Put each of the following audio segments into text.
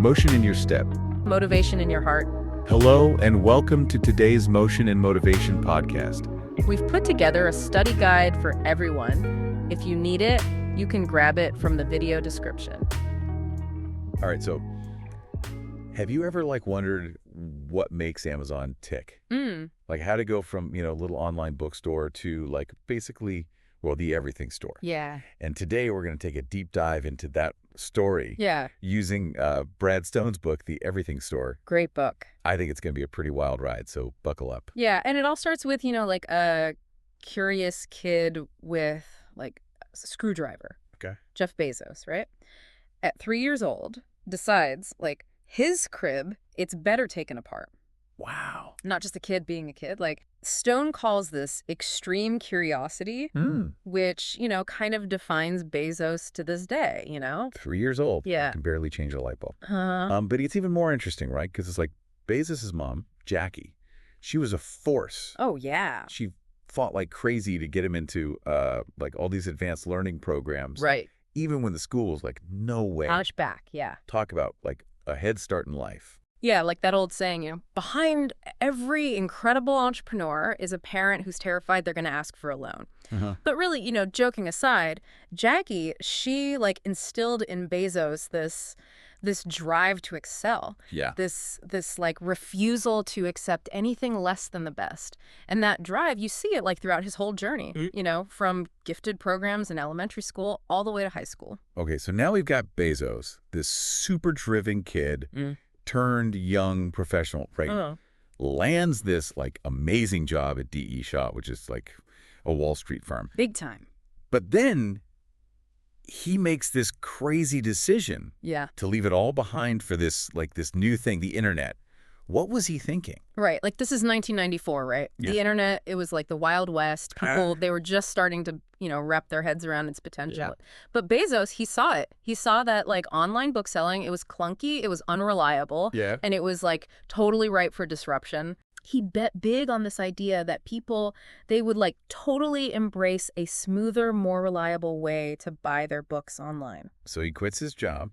Motion in your step. Motivation in your heart. Hello, and welcome to today's Motion and Motivation podcast. We've put together a study guide for everyone. If you need it, you can grab it from the video description. All right, so have you ever wondered what makes Amazon tick? Like how to go from, a little online bookstore to basically, the everything store. Yeah. And today we're going to take a deep dive into that story. Yeah. Using Brad Stone's book, The Everything Store. Great book. I think it's going to be a pretty wild ride, so buckle up. Yeah, and it all starts with, a curious kid with a screwdriver. Okay. Jeff Bezos, right? At 3 years old, decides his crib, it's better taken apart. Wow. Not just a kid being a kid. Stone calls this extreme curiosity, which, kind of defines Bezos to this day, 3 years old. Yeah. Can barely change a light bulb. But it's even more interesting, right? Because it's Bezos' mom, Jackie, she was a force. Oh, yeah. She fought like crazy to get him into all these advanced learning programs. Right. Even when the school was no way. Push back, yeah. Talk about a head start in life. Yeah, like that old saying, behind every incredible entrepreneur is a parent who's terrified they're going to ask for a loan. But really, joking aside, Jackie, she instilled in Bezos this drive to excel. Yeah. This refusal to accept anything less than the best. And that drive, you see it throughout his whole journey, from gifted programs in elementary school all the way to high school. Okay, so now we've got Bezos, this super driven kid, turned young professional, right? Lands this amazing job at D.E. Shaw, which is a Wall Street firm. Big time. But then he makes this crazy decision to leave it all behind for this this new thing, the internet. What was he thinking? Right. This is 1994, right? Yeah. The internet, it was the Wild West. People, they were just starting to, wrap their heads around its potential. Yeah. But Bezos, he saw it. He saw that online bookselling, it was clunky, it was unreliable, and it was totally ripe for disruption. He bet big on this idea that people, they would totally embrace a smoother, more reliable way to buy their books online. So he quits his job.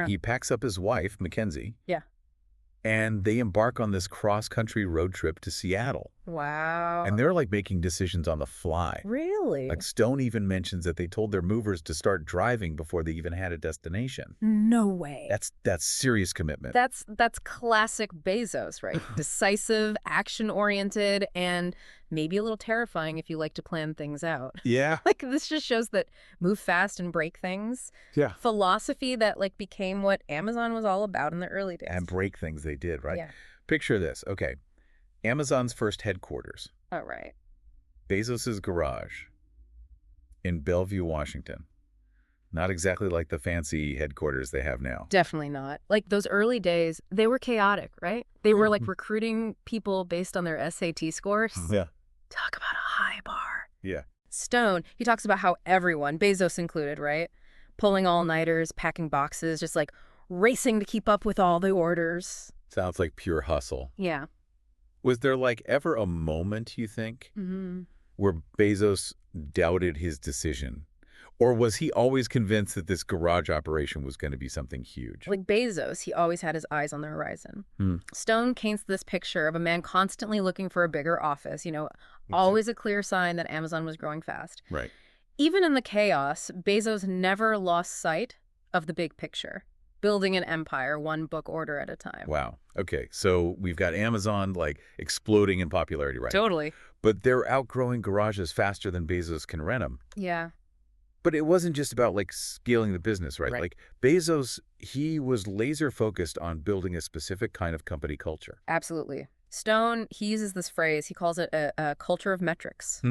He packs up his wife, Mackenzie. Yeah. And they embark on this cross-country road trip to Seattle. Wow. And they're making decisions on the fly. Really? Stone even mentions that they told their movers to start driving before they even had a destination. No way. That's serious commitment. That's classic Bezos, right? Decisive, action-oriented, and maybe a little terrifying if you like to plan things out. Yeah. This just shows that move fast and break things. Yeah. Philosophy that became what Amazon was all about in the early days. And break things they did, right? Yeah. Picture this. Okay. Amazon's first headquarters. Oh, right. Bezos's garage in Bellevue, Washington. Not exactly like the fancy headquarters they have now. Definitely not. Those early days, they were chaotic, right? They were recruiting people based on their SAT scores. Yeah. Talk about a high bar. Yeah. Stone, he talks about how everyone, Bezos included, right? Pulling all-nighters, packing boxes, just racing to keep up with all the orders. Sounds like pure hustle. Yeah. Was there ever a moment, you think, where Bezos doubted his decision? Or was he always convinced that this garage operation was going to be something huge? Bezos, he always had his eyes on the horizon. Stone paints this picture of a man constantly looking for a bigger office, always a clear sign that Amazon was growing fast. Right. Even in the chaos, Bezos never lost sight of the big picture, building an empire one book order at a time. Wow. Okay, so we've got Amazon exploding in popularity, right? Totally. But they're outgrowing garages faster than Bezos can rent them. Yeah. But it wasn't just about scaling the business, right? Right. Bezos, he was laser focused on building a specific kind of company culture. Absolutely. Stone, he uses this phrase, he calls it a culture of metrics.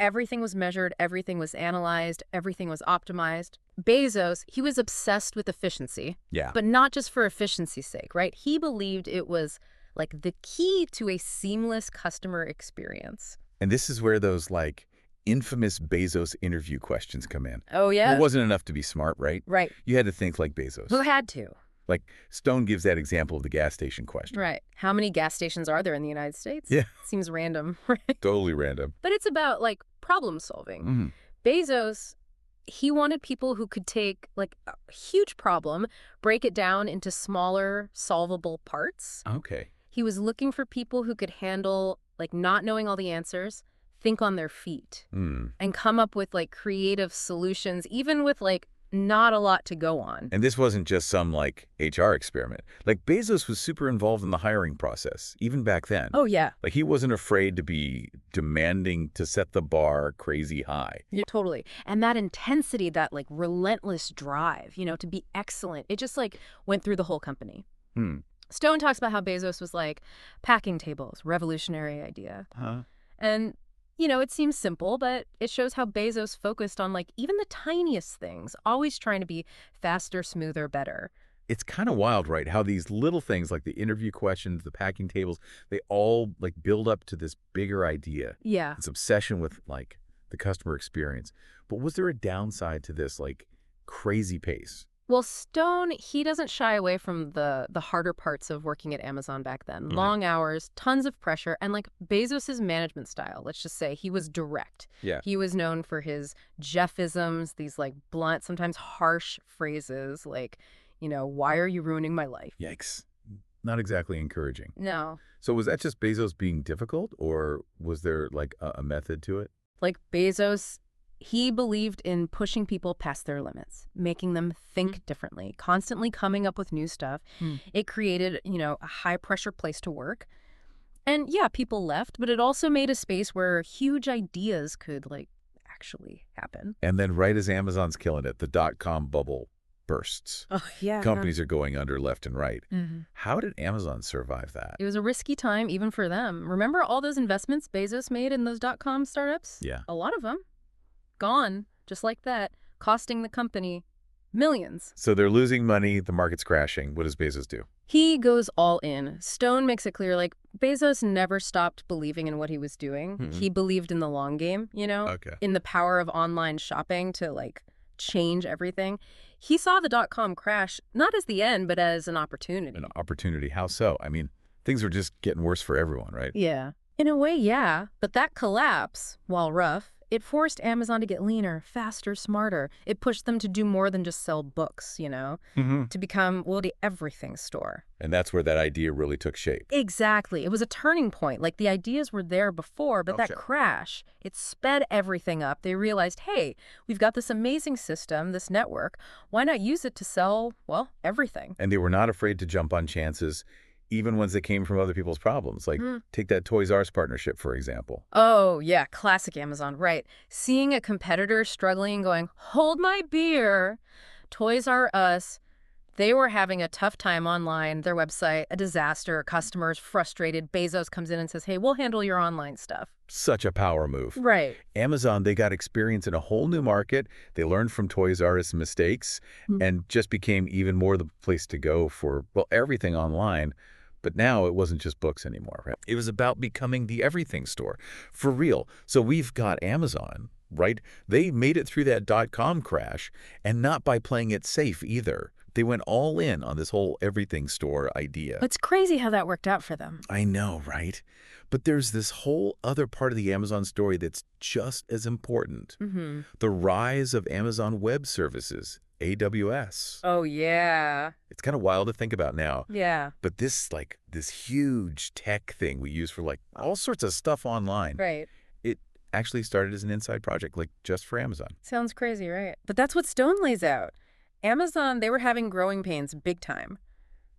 Everything was measured, everything was analyzed, everything was optimized. Bezos, he was obsessed with efficiency. Yeah. But not just for efficiency's sake, right? He believed it was the key to a seamless customer experience. And this is where those infamous Bezos interview questions come in. Oh, yeah? It wasn't enough to be smart, right? Right. You had to think like Bezos. Who had to? Stone gives that example of the gas station question. Right. How many gas stations are there in the United States? Yeah. Seems random, right? Totally random. But it's about, problem solving. Bezos, he wanted people who could take like a huge problem, break it down into smaller, solvable parts. Okay. He was looking for people who could handle like not knowing all the answers, think on their feet, and come up with like creative solutions, even with like not a lot to go on. And this wasn't just some, like, HR experiment. Like, Bezos was super involved in the hiring process, even back then. Oh, yeah. Like, he wasn't afraid to be demanding to set the bar crazy high. Yeah, totally. And that intensity, that like relentless drive, to be excellent, it just like went through the whole company. Stone talks about how Bezos was like, packing tables, revolutionary idea. And it seems simple, but it shows how Bezos focused on like even the tiniest things, always trying to be faster, smoother, better. It's kind of wild, right? How these little things like the interview questions, the packing tables, they all like build up to this bigger idea. Yeah. This obsession with like the customer experience. But was there a downside to this like crazy pace? Well, Stone, he doesn't shy away from the harder parts of working at Amazon back then. Long hours, tons of pressure, and like Bezos's management style, let's just say, he was direct. Yeah. He was known for his Jeffisms, these like blunt, sometimes harsh phrases like, why are you ruining my life? Yikes. Not exactly encouraging. No. So was that just Bezos being difficult, or was there like a method to it? Like Bezos, he believed in pushing people past their limits, making them think differently, constantly coming up with new stuff. It created, a high-pressure place to work. And yeah, people left, but it also made a space where huge ideas could, like, actually happen. And then right as Amazon's killing it, the dot-com bubble bursts. Oh, yeah. Companies are going under left and right. How did Amazon survive that? It was a risky time even for them. Remember all those investments Bezos made in those dot-com startups? Yeah. A lot of them. Gone, just like that, costing the company millions. So they're losing money, the market's crashing. What does Bezos do? He goes all in. Stone makes it clear, like, Bezos never stopped believing in what he was doing. He believed in the long game, Okay. in the power of online shopping to, like, change everything. He saw the dot-com crash not as the end, but as an opportunity. An opportunity. How so? I mean, things were just getting worse for everyone, right? Yeah. In a way, yeah. But that collapse, while rough, it forced Amazon to get leaner, faster, smarter. It pushed them to do more than just sell books, to become, well, the everything store. And that's where that idea really took shape. Exactly. It was a turning point. Like, the ideas were there before, but that crash, it sped everything up. They realized, hey, we've got this amazing system, this network. Why not use it to sell, well, everything? And they were not afraid to jump on chances, even ones that came from other people's problems. Like, take that Toys R Us partnership, for example. Oh, yeah, classic Amazon, right. Seeing a competitor struggling and going, hold my beer. Toys R Us, they were having a tough time online. Their website, a disaster, customers frustrated. Bezos comes in and says, hey, we'll handle your online stuff. Such a power move. Right. Amazon, they got experience in a whole new market. They learned from Toys R Us mistakes and just became even more the place to go for, well, everything online. But now it wasn't just books anymore, right? It was about becoming the everything store. For real. So we've got Amazon, right? They made it through that dot-com crash, and not by playing it safe either. They went all in on this whole everything store idea. It's crazy how that worked out for them. I know, right? But there's this whole other part of the Amazon story that's just as important. The rise of Amazon Web Services, AWS. Oh, yeah. It's kind of wild to think about now. Yeah. But this huge tech thing we use for like all sorts of stuff online. Right. It actually started as an inside project, like just for Amazon. Sounds crazy, right? But that's what Stone lays out. Amazon, they were having growing pains big time,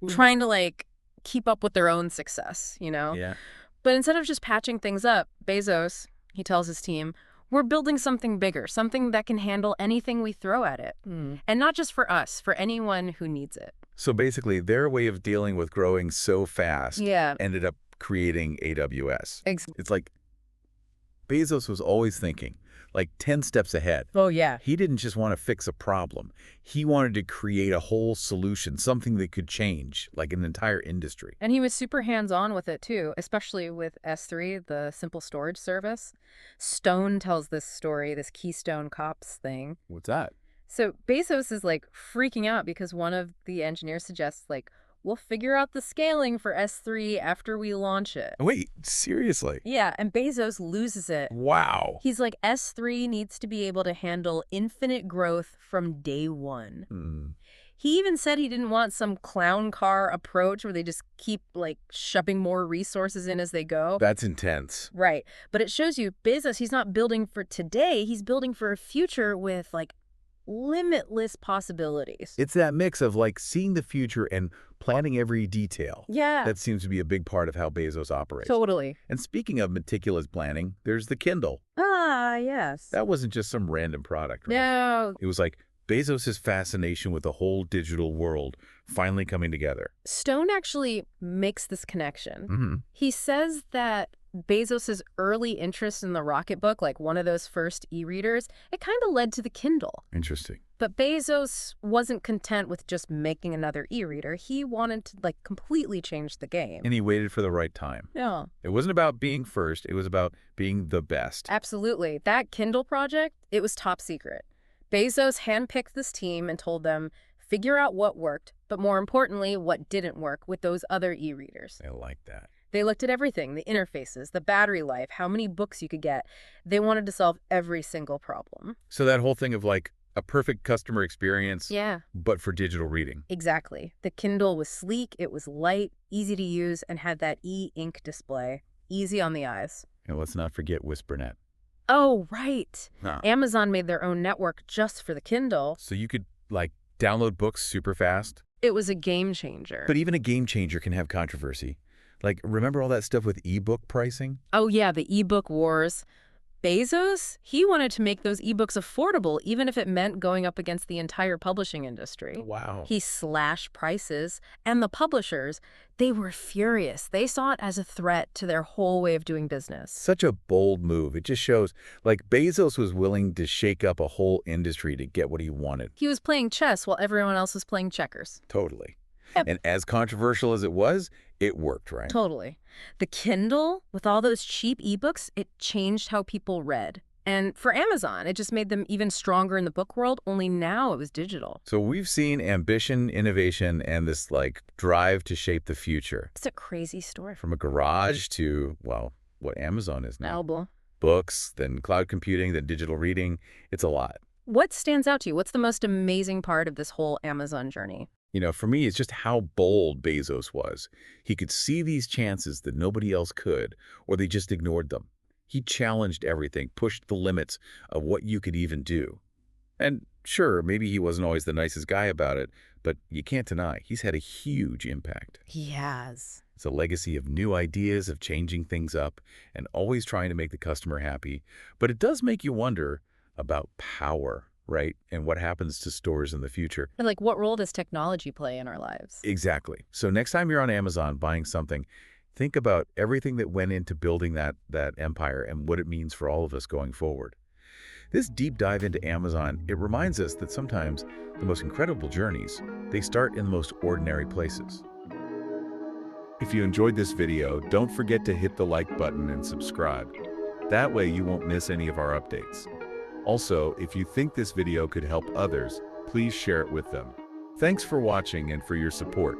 trying to like keep up with their own success, Yeah. But instead of just patching things up, Bezos, he tells his team, we're building something bigger, something that can handle anything we throw at it. And not just for us, for anyone who needs it. So basically, their way of dealing with growing so fast Yeah. ended up creating AWS. Exactly. It's like Bezos was always thinking, like 10 steps ahead. Oh, yeah. He didn't just want to fix a problem. He wanted to create a whole solution, something that could change, like an entire industry. And he was super hands-on with it, too, especially with S3, the simple storage service. Stone tells this story, this Keystone Cops thing. What's that? So Bezos is, like, freaking out because one of the engineers suggests, like, we'll figure out the scaling for S3 after we launch it. Wait, seriously? Yeah, and Bezos loses it. Wow. He's like, S3 needs to be able to handle infinite growth from day one. He even said he didn't want some clown car approach where they just keep, like, shoving more resources in as they go. That's intense. Right. But it shows you, Bezos, he's not building for today. He's building for a future with, like, limitless possibilities. It's that mix of, like, seeing the future and planning every detail. Yeah. That seems to be a big part of how Bezos operates. Totally. And speaking of meticulous planning, there's the Kindle. Ah, yes. That wasn't just some random product, right? No. It was like Bezos' fascination with the whole digital world finally coming together. Stone actually makes this connection. He says that Bezos' early interest in the Rocketbook, like one of those first e-readers, it kind of led to the Kindle. Interesting. But Bezos wasn't content with just making another e-reader. He wanted to, like, completely change the game. And he waited for the right time. Yeah. It wasn't about being first. It was about being the best. Absolutely. That Kindle project, it was top secret. Bezos handpicked this team and told them, figure out what worked, but more importantly, what didn't work with those other e-readers. I like that. They looked at everything, the interfaces, the battery life, how many books you could get. They wanted to solve every single problem. So that whole thing of, like, a perfect customer experience, Yeah. but for digital reading. Exactly. The Kindle was sleek, it was light, easy to use, and had that e-ink display. Easy on the eyes. And let's not forget WhisperNet. Oh, right. Huh. Amazon made their own network just for the Kindle. So you could, like, download books super fast. It was a game changer. But even a game changer can have controversy. Like, remember all that stuff with ebook pricing? Oh, yeah, the ebook wars. Bezos, he wanted to make those ebooks affordable, even if it meant going up against the entire publishing industry. Wow. He slashed prices, and the publishers, they were furious. They saw it as a threat to their whole way of doing business. Such a bold move. It just shows, like, Bezos was willing to shake up a whole industry to get what he wanted. He was playing chess while everyone else was playing checkers. Totally. Yep. And as controversial as it was, it worked, right? Totally. The Kindle, with all those cheap ebooks, it changed how people read. And for Amazon, it just made them even stronger in the book world, only now it was digital. So we've seen ambition, innovation, and this, like, drive to shape the future. It's a crazy story. From a garage to, well, what Amazon is now. Alba. Books, then cloud computing, then digital reading. It's a lot. What stands out to you? What's the most amazing part of this whole Amazon journey? You know, for me, it's just how bold Bezos was. He could see these chances that nobody else could, or they just ignored them. He challenged everything, pushed the limits of what you could even do. And sure, maybe he wasn't always the nicest guy about it, but you can't deny he's had a huge impact. He has. It's a legacy of new ideas, of changing things up, and always trying to make the customer happy. But it does make you wonder about power, right? And what happens to stores in the future. And like, what role does technology play in our lives? Exactly. So next time you're on Amazon buying something, think about everything that went into building that empire and what it means for all of us going forward. This deep dive into Amazon, it reminds us that sometimes the most incredible journeys, they start in the most ordinary places. If you enjoyed this video, don't forget to hit the like button and subscribe. That way you won't miss any of our updates. Also, if you think this video could help others, please share it with them. Thanks for watching and for your support.